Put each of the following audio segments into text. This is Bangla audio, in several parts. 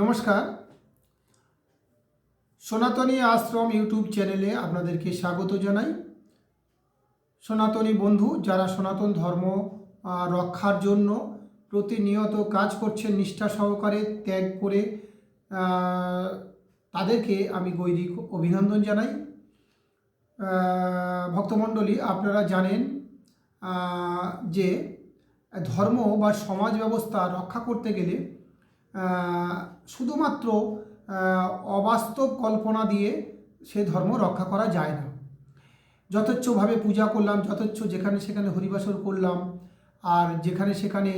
নমস্কার, সনাতনী আশ্রম ইউটিউব চ্যানেলে আপনাদেরকে স্বাগত জানাই। সনাতনী বন্ধু যারা সনাতন ধর্ম রক্ষার জন্য প্রতিনিয়ত কাজ করছেন নিষ্ঠা সহকারে ত্যাগ করে, তাদেরকে আমি গৈরিক অভিনন্দন জানাই। ভক্তমণ্ডলী, আপনারা জানেন যে ধর্ম বা সমাজ ব্যবস্থা রক্ষা করতে গেলে শুধুমাত্র অবাস্তব কল্পনা দিয়ে সে ধর্ম রক্ষা করা যায় না। যথেচ্ছভাবে পূজা করলাম, যথেচ্ছ যেখানে সেখানে হরিবাসর করলাম, আর যেখানে সেখানে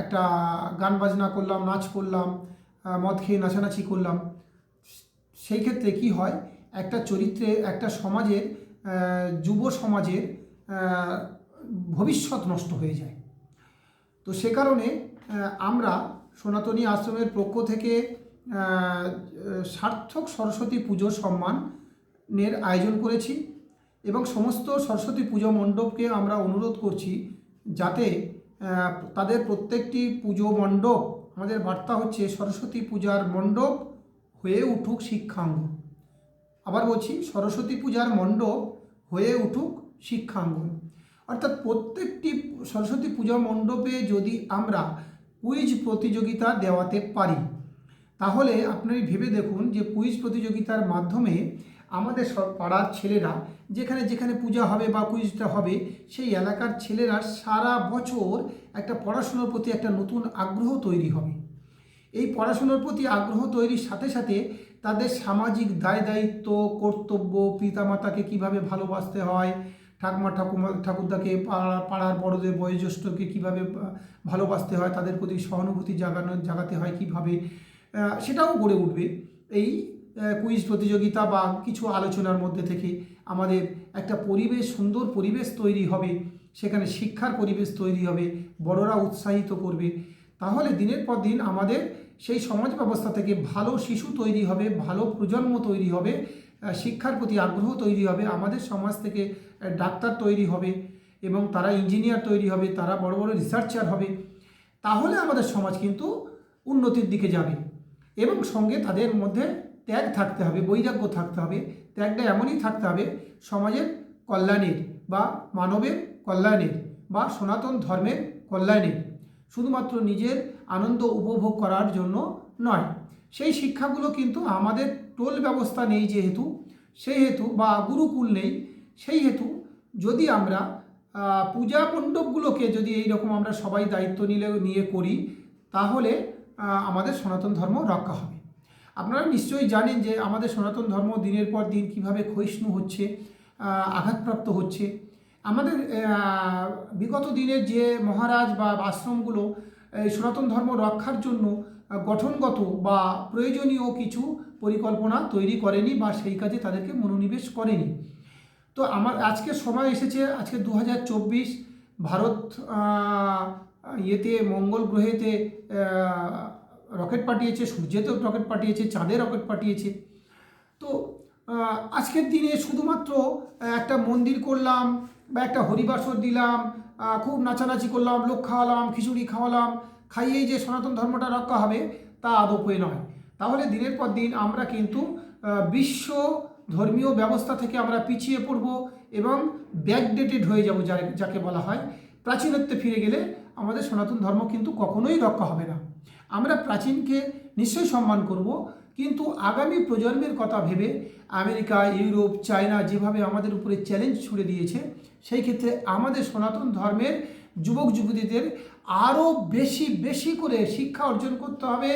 একটা গান বাজনা করলাম, নাচ করলাম, মদ খেয়ে নাচানাচি করলাম, সেই ক্ষেত্রে কি হয়, একটা চরিত্রে একটা সমাজের যুব সমাজের ভবিষ্যৎ নষ্ট হয়ে যায়। তো সে কারণে আমরা সনাতনী আশ্রমের পক্ষ থেকে সার্থক সরস্বতী পুজোর সম্মানের আয়োজন করেছি এবং সমস্ত সরস্বতী পুজো মণ্ডপকে আমরা অনুরোধ করছি যাতে তাদের প্রত্যেকটি পুজো মণ্ডপ, আমাদের বার্তা হচ্ছে সরস্বতী পূজার মণ্ডপ হয়ে উঠুক শিক্ষাঙ্গ। আবার বলছি, সরস্বতী পূজার মণ্ডপ হয়ে উঠুক শিক্ষাঙ্গন। অর্থাৎ প্রত্যেকটি সরস্বতী পূজা মণ্ডপে যদি আমরা কুইজ প্রতিযোগিতা দেওয়াতে পারি, তাহলে আপনি ভেবে দেখুন যে কুইজ প্রতিযোগিতার মাধ্যমে আমাদের সব পাড়ার ছেলেরা যেখানে যেখানে পূজা হবে বা কুইজটা হবে, সেই এলাকার ছেলেরা সারা বছর একটা পড়াশোনার প্রতি একটা নতুন আগ্রহ তৈরি হবে। এই পড়াশোনার প্রতি আগ্রহ তৈরির সাথে সাথে তাদের সামাজিক দায় দায়িত্ব, কর্তব্য, পিতামাতাকে কিভাবে ভালোবাসতে হয়, ঠাকুমা ঠাকুরদাকে, পাড়ার বড়দের বয়োজ্যেষ্ঠকে কীভাবে ভালোবাসতে হয়, তাদের প্রতি সহানুভূতি জাগাতে হয় কীভাবে, সেটাও গড়ে উঠবে এই কুইজ প্রতিযোগিতা বা কিছু আলোচনার মধ্যে থেকে। আমাদের একটা পরিবেশ, সুন্দর পরিবেশ তৈরি হবে, সেখানে শিক্ষার পরিবেশ তৈরি হবে, বড়রা উৎসাহিত করবে। তাহলে দিনের পর দিন আমাদের সেই সমাজ ব্যবস্থা থেকে ভালো শিশু তৈরি হবে, ভালো প্রজন্ম তৈরি হবে, শিক্ষার প্রতি আগ্রহ তৈরি হবে, আমাদের সমাজ থেকে ডাক্তার তৈরি হবে এবং তারা ইঞ্জিনিয়ার তৈরি হবে, তারা বড় বড় রিসার্চার হবে। তাহলে আমাদের সমাজ কিন্তু উন্নতির দিকে যাবে এবং সঙ্গে তাদের মধ্যে ত্যাগ থাকতে হবে, বৈরাগ্য থাকতে হবে। ত্যাগটা এমনই থাকতে হবে সমাজের কল্যাণের বা মানবের কল্যাণের বা সনাতন ধর্মের কল্যাণের, শুধুমাত্র নিজের আনন্দ উপভোগ করার জন্য নয়। সেই শিক্ষাগুলো কিন্তু আমাদের টোল ব্যবস্থা নেই যেহেতু, সেই হেতু বা গুরুকুল নেই, সেই হেতু যদি আমরা পূজা মণ্ডপগুলোকে যদি এইরকম আমরা সবাই দায়িত্ব নিয়ে করি, তাহলে আমাদের সনাতন ধর্ম রক্ষা হবে। আপনারা নিশ্চয়ই জানেন যে আমাদের সনাতন ধর্ম দিনের পর দিন কীভাবে ক্ষয়িষ্ণু হচ্ছে, আঘাতপ্রাপ্ত হচ্ছে। আমাদের বিগত দিনের যে মহারাজ বা আশ্রমগুলো সনাতন ধর্ম রক্ষার জন্য গঠনগত বা প্রয়োজনীয় কিছু পরিকল্পনা তৈরি করেনি বা সেই কাজে তাদেরকে মনোনিবেশ করেনি। তো আজকে সময় এসেছে, আজকে 2024, ভারত ইয়েতে মঙ্গল গ্রহেতে রকেট পাঠিয়েছে, সূর্যেতেও রকেট পাঠিয়েছে, চাঁদে রকেট পাঠিয়েছে। তো আজকের দিনে শুধুমাত্র একটা মন্দির করলাম বা একটা হরিবাসর দিলাম, খুব নাচানাচি করলাম, লোক খাওয়ালাম, খিচুড়ি খাওয়ালাম, খাইয়েই যে সনাতন ধর্মটা রক্ষা হবে তা আদপে নয়। তাহলে দিনের পর দিন আমরা কিন্তু বিশ্ব ধর্মীয় ব্যবস্থা থেকে আমরা পিছিয়ে পড়ব এবং ব্যাকডেটেড হয়ে যাব, যাকে বলা হয়। প্রাচীনত্বে ফিরে গেলে আমাদের সনাতন ধর্ম কিন্তু কখনোই রক্ষা হবে না। আমরা প্রাচীনকে নিশ্চয়ই সম্মান করব, কিন্তু আগামী প্রজন্মের কথা ভেবে আমেরিকা, ইউরোপ, চায়না যেভাবে আমাদের উপরে চ্যালেঞ্জ ছুড়ে দিয়েছে, সেই ক্ষেত্রে আমাদের সনাতন ধর্মের যুবক যুবতীদের আরও বেশি করে শিক্ষা অর্জন করতে হবে,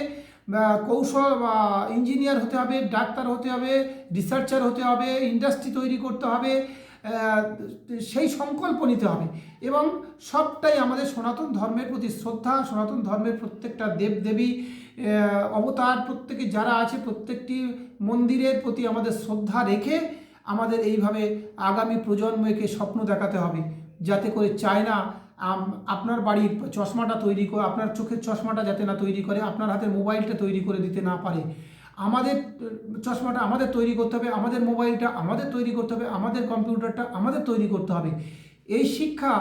কৌশল বা ইঞ্জিনিয়ার হতে হবে, ডাক্তার হতে হবে, রিসার্চার হতে হবে, ইন্ডাস্ট্রি তৈরি করতে হবে, সেই সংকল্প নিতে হবে এবং সবটাই আমাদের সনাতন ধর্মের প্রতি শ্রদ্ধা, সনাতন ধর্মের প্রত্যেকটা দেবদেবী অবতার প্রত্যেকে যারা আছে প্রত্যেকটি মন্দিরের প্রতি আমাদের শ্রদ্ধা রেখে আমাদের এইভাবে আগামী প্রজন্মকে স্বপ্ন দেখাতে হবে, যাতে করে চায়না আপনার বাড়ির চশমাটা তৈরি করে, আপনার চোখের চশমাটা যাতে না তৈরি করে, আপনার হাতে মোবাইলটা তৈরি করে দিতে না পারে। আমাদের চশমাটা আমাদের তৈরি করতে হবে, আমাদের মোবাইলটা আমাদের তৈরি করতে হবে, আমাদের কম্পিউটারটা আমাদের তৈরি করতে হবে। এই শিক্ষা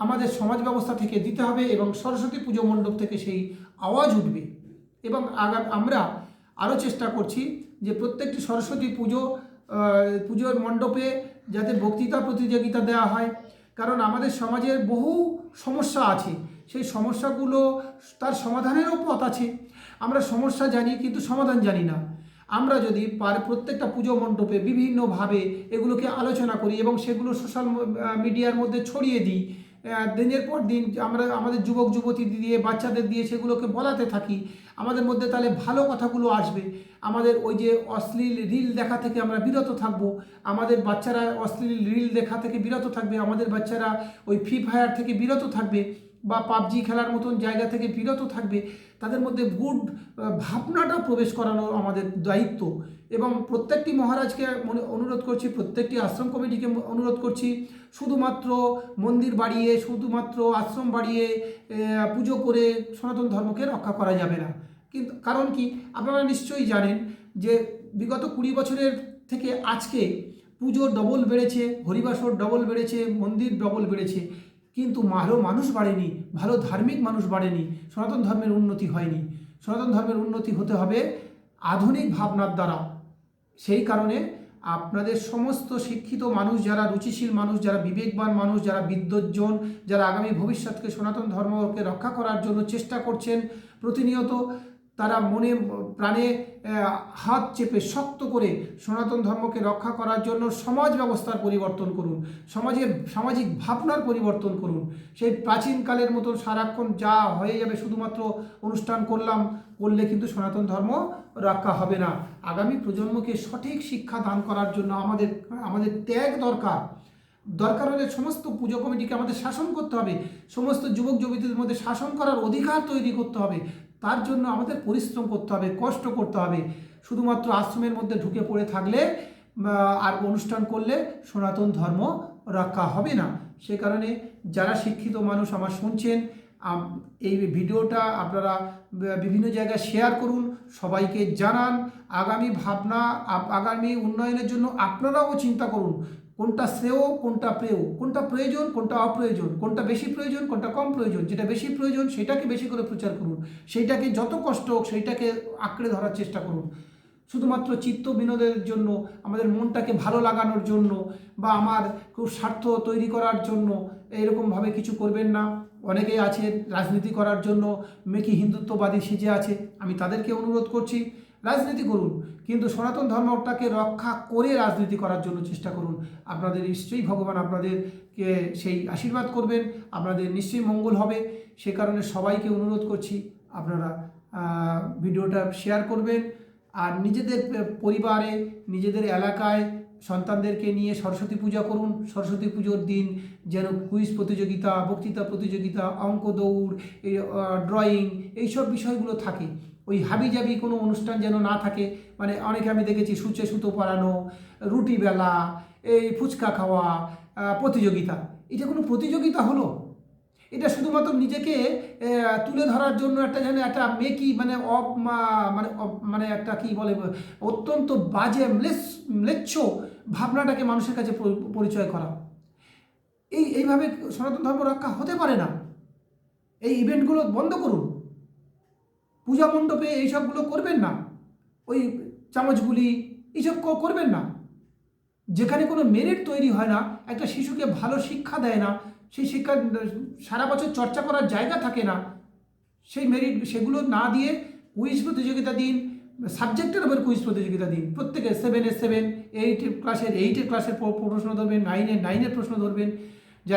আমাদের সমাজ ব্যবস্থা থেকে দিতে হবে এবং সরস্বতী পুজো মণ্ডপ থেকে সেই আওয়াজ উঠবে এবং আমরা আরও চেষ্টা করছি যে প্রত্যেকটি সরস্বতী পুজোর মণ্ডপে যাতে বক্তৃতা প্রতিযোগিতা দেওয়া হয়, কারণ আমাদের সমাজের বহু সমস্যা আছে, সেই সমস্যাগুলো তার সমাধানেরও পথ আছে। আমরা সমস্যা জানি কিন্তু সমাধান জানি না। আমরা যদি প্রত্যেকটা পুজো মণ্ডপে বিভিন্নভাবে এগুলোকে আলোচনা করি এবং সেগুলো সোশ্যাল মিডিয়ার মধ্যে ছড়িয়ে দিই, দিনের পর দিন আমরা আমাদের যুবক যুবতী দিয়ে বাচ্চাদের দিয়ে সেগুলোকে বলাতে থাকি, আমাদের মধ্যে তাহলে ভালো কথাগুলো আসবে। আমাদের ওই যে অশ্লীল রিল দেখা থেকে আমরা বিরত থাকব, আমাদের বাচ্চারা অশ্লীল রিল দেখা থেকে বিরত থাকবে, আমাদের বাচ্চারা ওই ফ্রি ফায়ার থেকে বিরত থাকবে বা পাবজি খেলার মতন জায়গা থেকে বিরত থাকবে। তাদের মধ্যে গুড ভাবনাটা প্রবেশ করানো আমাদের দায়িত্ব। এবং প্রত্যেকটি মহারাজকে অনুরোধ করছি, প্রত্যেকটি আশ্রম কমিটিকে অনুরোধ করছি, শুধুমাত্র মন্দির বাড়িয়ে, শুধুমাত্র আশ্রম বাড়িয়ে পুজো করে সনাতন ধর্মকে রক্ষা করা যাবে না। কিন্তু কারণ কি, আপনারা নিশ্চয়ই জানেন যে বিগত 20 বছরের থেকে আজকে পুজো ডবল বেড়েছে, হরিবাসর ডবল বেড়েছে, মন্দির ডবল বেড়েছে, কিন্তু ভালো মানুষ বাড়েনি, ভালো ধার্মিক মানুষ বাড়েনি, সনাতন ধর্মের উন্নতি হয়নি। সনাতন ধর্মের উন্নতি হতে হবে আধুনিক ভাবনার দ্বারা। সেই কারণে আপনাদের সমস্ত শিক্ষিত মানুষ, যারা রুচিশীল মানুষ, যারা বিবেকবান মানুষ, যারা বিদ্বজ্জন, যারা আগামী ভবিষ্যৎকে সনাতন ধর্মকে রক্ষা করার জন্য চেষ্টা করছেন প্রতিনিয়ত, তারা মনে প্রাণে হাত চেপে শক্ত করে সনাতন ধর্মকে রক্ষা করার জন্য সমাজ ব্যবস্থার পরিবর্তন করুন, সামাজিক ভাবনার পরিবর্তন করুন। সেই প্রাচীনকালের মতন সারাক্ষণ যা হয়ে যাবে, শুধুমাত্র অনুষ্ঠান করলে কিন্তু সনাতন ধর্ম রক্ষা হবে না। আগামী প্রজন্মকে সঠিক শিক্ষা দান করার জন্য আমাদের ত্যাগ দরকার হলে সমস্ত পুজো কমিটিকে আমাদের শাসন করতে হবে, সমস্ত যুবক যুবতীদের মধ্যে শাসন করার অধিকার তৈরি করতে হবে। তার জন্য আমাদের পরিশ্রম করতে হবে, কষ্ট করতে হবে। শুধুমাত্র আশ্রমের মধ্যে ঢুকে পড়ে থাকলে আর অনুষ্ঠান করলে সনাতন ধর্ম রক্ষা হবে না। সে কারণে যারা শিক্ষিত মানুষ আমার শুনছেন, এই ভিডিওটা আপনারা বিভিন্ন জায়গায় শেয়ার করুন, সবাইকে জানান। আগামী ভাবনা, আগামী উন্নয়নের জন্য আপনারাও চিন্তা করুন, কোনটা শ্রেয়, কোনটা প্রেয়, কোনটা প্রয়োজন, কোনটা অপ্রয়োজন, কোনটা বেশি প্রয়োজন, কোনটা কম প্রয়োজন। যেটা বেশি প্রয়োজন সেটাকে বেশি করে প্রচার করুন, সেইটাকে যত কষ্ট হোক সেইটাকে আঁকড়ে ধরার চেষ্টা করুন। শুধুমাত্র চিত্ত বিনোদের জন্য, আমাদের মনটাকে ভালো লাগানোর জন্য বা আমার খুব স্বার্থ তৈরি করার জন্য এরকমভাবে কিছু করবেন না। অনেকেই আছে রাজনীতি করার জন্য মেকি হিন্দুত্ববাদী সেজে আছে, আমি তাদেরকে অনুরোধ করছি, রাজনীতি করুন কিন্তু সনাতন ধর্মটাকে রক্ষা করে রাজনীতি করার জন্য চেষ্টা করুন। আপনাদের নিশ্চয়ই ভগবান আপনাদেরকে সেই আশীর্বাদ করবেন, আপনাদের নিশ্চয়ই মঙ্গল হবে। সে কারণে সবাইকে অনুরোধ করছি, আপনারা ভিডিওটা শেয়ার করবেন আর নিজেদের পরিবারে, নিজেদের এলাকায় সন্তানদেরকে নিয়ে সরস্বতী পূজা করুন। সরস্বতী পুজোর দিন যেন কুইজ প্রতিযোগিতা, বক্তৃতা প্রতিযোগিতা, অঙ্ক দৌড়, ড্রয়িং, এইসব বিষয়গুলো থাকে। ওই হাবিজাবি কোনো অনুষ্ঠান যেন না থাকে। মানে অনেকে আমি দেখেছি সূচে সুতো পরানো, রুটি বেলা, এই ফুচকা খাওয়া প্রতিযোগিতা। এটা কোনো প্রতিযোগিতা হলো? এটা শুধুমাত্র নিজেকে তুলে ধরার জন্য একটা যেন একটা মেকি মানে একটা কি বলে, অত্যন্ত বাজে ম্লেচ্ছ ভাবনাটাকে মানুষের কাছে পরিচয় করা। এইভাবে সনাতন ধর্ম রক্ষা হতে পারে না। এই ইভেন্টগুলো বন্ধ করুন, পূজা মণ্ডপে এইসবগুলো করবেন না, ওই চামচগুলি এইসব করবেন না। যেখানে কোনো মেরিট তৈরি হয় না, একটা শিশুকে ভালো শিক্ষা দেয় না, সেই শিক্ষা সারা বছর চর্চা করার জায়গা থাকে না, সেই মেরিট সেগুলো না দিয়ে কুইজ প্রতিযোগিতা দিন, সাবজেক্টের উপর কুইজ প্রতিযোগিতা দিন। প্রত্যেকে 7-এর 7, 8-এর ক্লাসের 8-এর ক্লাসের প্রশ্ন ধরবেন, 9-এর 9-এর প্রশ্ন ধরবেন।